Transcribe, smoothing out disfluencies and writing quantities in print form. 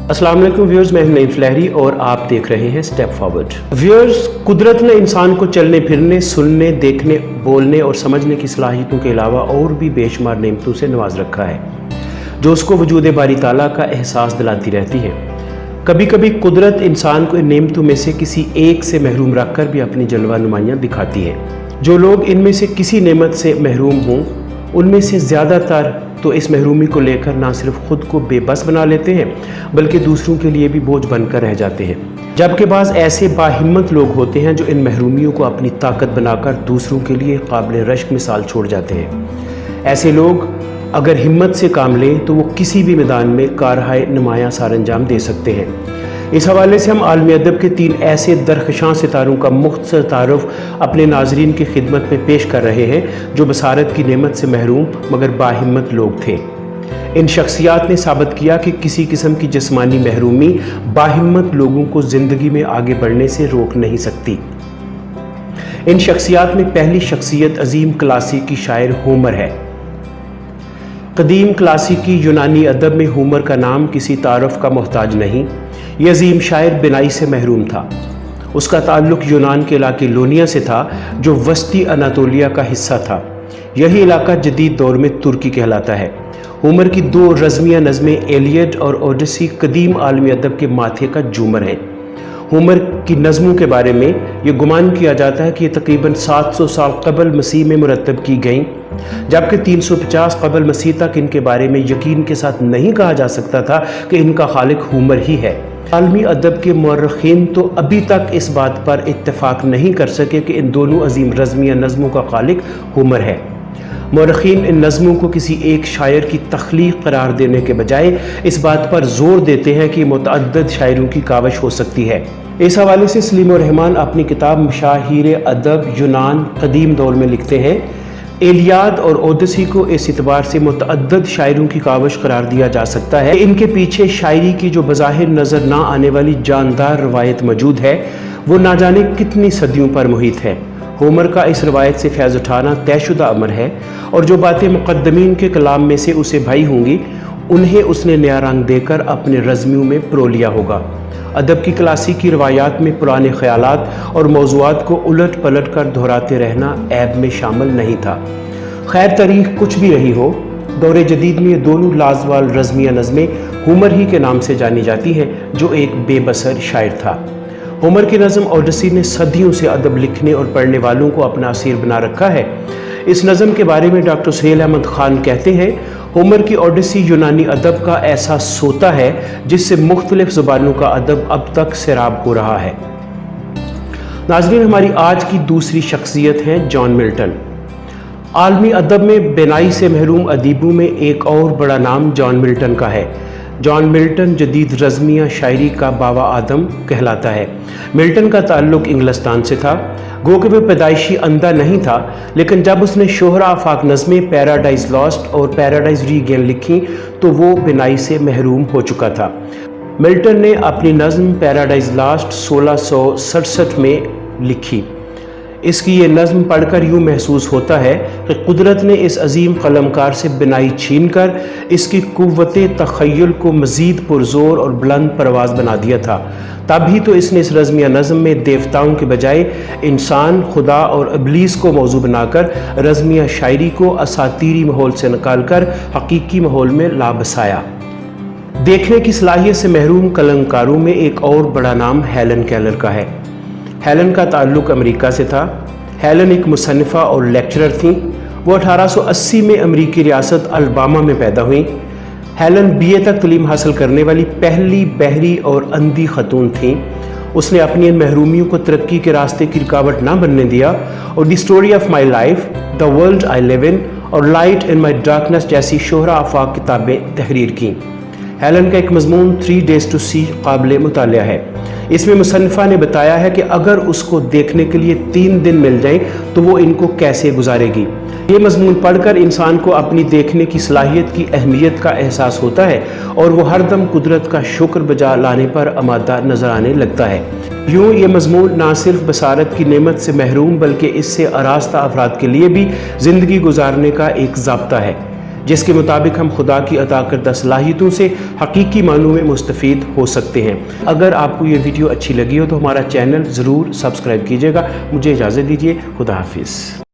अस्सलाम वालेकुम व्यूअर्स, मैं हूं नईम फलाहरी और आप देख रहे हैं स्टेप फॉरवर्ड। व्यूअर्स, कुदरत ने इंसान को चलने फिरने, सुनने, देखने, बोलने और समझने की सलाहियतों के अलावा और भी बेशुमार नेमतों से नवाज रखा है जो उसको वजूद बारी ताला का एहसास दिलाती रहती है। कभी कभी कुदरत इंसान को इन नेमतों में से किसी एक से महरूम रख कर भी अपनी जलवा नुमाइयाँ दिखाती है। जो लोग इनमें से किसी नेमत से महरूम हों, उनमें से ज़्यादातर तो इस महरूमी को लेकर ना सिर्फ खुद को बेबस बना लेते हैं बल्कि दूसरों के लिए भी बोझ बनकर रह जाते हैं। जबकि बाज़ ऐसे बाहिम्मत लोग होते हैं जो इन महरूमियों को अपनी ताकत बनाकर दूसरों के लिए काबिल रश्क मिसाल छोड़ जाते हैं। ऐसे लोग अगर हिम्मत से काम लें तो वो किसी भी मैदान में कारहाय नुमायाँ सार अंजाम दे सकते हैं। इस हवाले से हम आलमी अदब के 3 ऐसे दरख्शां सितारों का मुख्तसर तारुफ अपने नाजरीन की खिदमत में पेश कर रहे हैं जो बसारत की नेमत से महरूम मगर बाहिम्मत लोग थे। इन शख्सियात ने साबित किया कि किसी किस्म की जिस्मानी महरूमी बाहिम्मत लोगों को ज़िंदगी में आगे बढ़ने से रोक नहीं सकती। इन शख्सियात में पहली शख्सियत अजीम क्लासिकी शायर होमर है। कदीम क्लासिकी यूनानी अदब में होमर का नाम किसी तारुफ का मोहताज नहीं। ये अजीम शायर बिनाई से महरूम था। उसका ताल्लुक यूनान के इलाके लोनिया से था जो वस्ती अनातोलिया का हिस्सा था। यही इलाका जदीद दौर में तुर्की कहलाता है। होमर की 2 रज़मिया नज़में एलियड और ओडिसी कदीम आलमी अदब के माथे का जूमर है। होमर की नज़मों के बारे में ये गुमान किया जाता है कि ये तकरीबन 700 साल कबल मसीह में मुरतब की गईं, जबकि 350 कबल मसीह तक इनके बारे में यकीन के साथ नहीं कहा जा सकता था कि इनका खालिक होमर ही है। आलमी अदब के मुअर्रिखीन तो अभी तक इस बात पर इत्तेफाक नहीं कर सके कि इन दोनों अजीम रज़मिया नज़मों का खालिक होमर है। मुअर्रिखीन इन नज़मों को किसी एक शायर की तख्लीक करार देने के बजाय इस बात पर जोर देते हैं कि मुतअद्दिद शायरों की कावश हो सकती है। इस हवाले से सलीम उर रहमान अपनी किताब मशाहिर अदब यूनान कदीम दौर में लिखते हैं, एलियाद और ओडिसी को इस इतबार से मुतअद्दिद शायरों की कावश करार दिया जा सकता है। इनके पीछे शायरी की जो बज़ाहिर नज़र ना आने वाली जानदार रवायत मौजूद है वो ना जाने कितनी सदियों पर मुहित है। होमर का इस रवायत से फैज़ उठाना तयशुदा अमर है और जो बातें मुक़द्दमीन के कलाम में से उसे भाई होंगी उन्हें उसने नया रंग देकर अपने रज़्मियों में परो लिया होगा। अदब की क्लासिकी रवायात में पुराने ख़यालात और मौज़ूआत को उलट पलट कर दोहराते रहना ऐब में शामिल नहीं था। खैर, तारीख़ कुछ भी रही हो, दौरे जदीद में ये दोनों लाजवाल रज़मिया नज़में होमर ही के नाम से जानी जाती हैं जो एक बेबसर शायर था। होमर की नज़म ओडिसी ने सदियों से अदब लिखने और पढ़ने वालों को अपना असीर बना रखा है। इस नज़म के बारे में डॉक्टर सुहेल अहमद खान कहते हैं, होमर की ओडिसी यूनानी अदब का ऐसा सोता है जिससे मुख्तलिफ ज़ुबानों का अदब अब तक सैराब हो रहा है। नाज़रीन, हमारी आज की दूसरी शख्सियत है जॉन मिल्टन। आलमी अदब में बिनाई से महरूम अदीबों में एक और बड़ा नाम जॉन मिल्टन का है। जॉन मिल्टन जदीद रज़मिया शायरी का बाबा आदम कहलाता है। मिल्टन का ताल्लुक इंग्लिस्तान से था। गो कि वह पैदाइशी अंधा नहीं था, लेकिन जब उसने शोहरा आफाक नज़में पैराडाइज लॉस्ट और पैराडाइज रीगेन लिखी तो वो बिनाई से महरूम हो चुका था। मिल्टन ने अपनी नज़म पैराडाइज लॉस्ट 1667 में लिखी। इसकी ये नज़म पढ़कर यूँ महसूस होता है कि कुदरत ने इस अजीम कलमकार से बिनाई छीन कर इसकी कुव्वते तख़य्युल को मज़ीद पुरज़ोर और बुलंद परवाज़ बना दिया था। तभी तो इसने इस रज़मिया नज़म में देवताओं के बजाय इंसान, खुदा और इब्लीस को मौजू बनाकर रज़मिया शायरी को असातीरी माहौल से निकाल कर हकीकी माहौल में ला बसाया। देखने की सलाहियत से महरूम कलमकारों में एक और बड़ा नाम हेलन केलर का है। हेलन का ताल्लुक अमेरिका से था। हेलन एक मुसन्निफ़ा और लेक्चरर थीं। वो 1880 में अमेरिकी रियासत अलबामा में पैदा हुई। हेलन BA तक तालीम हासिल करने वाली पहली बहरी और अंधी खतून थीं। उसने अपनी इन महरूमियों को तरक्की के रास्ते की रुकावट ना बनने दिया और the story of my life, the world I live in और लाइट इन माई डार्कनेस जैसी शोहरा आफाक किताबें तहरीर की। हेलन का एक मज़मून 3 days to see काबिल मुतालिया है। इसमें मुसन्निफ़ा ने बताया है कि अगर उसको देखने के लिए 3 दिन मिल जाएं तो वो इनको कैसे गुजारेगी। ये मज़मून पढ़कर इंसान को अपनी देखने की सलाहियत की अहमियत का एहसास होता है और वो हरदम कुदरत का शुक्र बजा लाने पर आमादा नज़र आने लगता है। यूँ ये मज़मून ना सिर्फ बसारत की नेमत से महरूम बल्कि इससे आरास्ता अफराद के लिए भी ज़िंदगी गुजारने का एक ज़ाब्ता है। جس کے مطابق ہم خدا کی عطا کردہ صلاحیتوں سے حقیقی معنوں میں مستفید ہو سکتے ہیں۔ اگر آپ کو یہ ویڈیو اچھی لگی ہو تو ہمارا چینل ضرور سبسکرائب کیجیے گا۔ مجھے اجازت دیجیے، خدا حافظ۔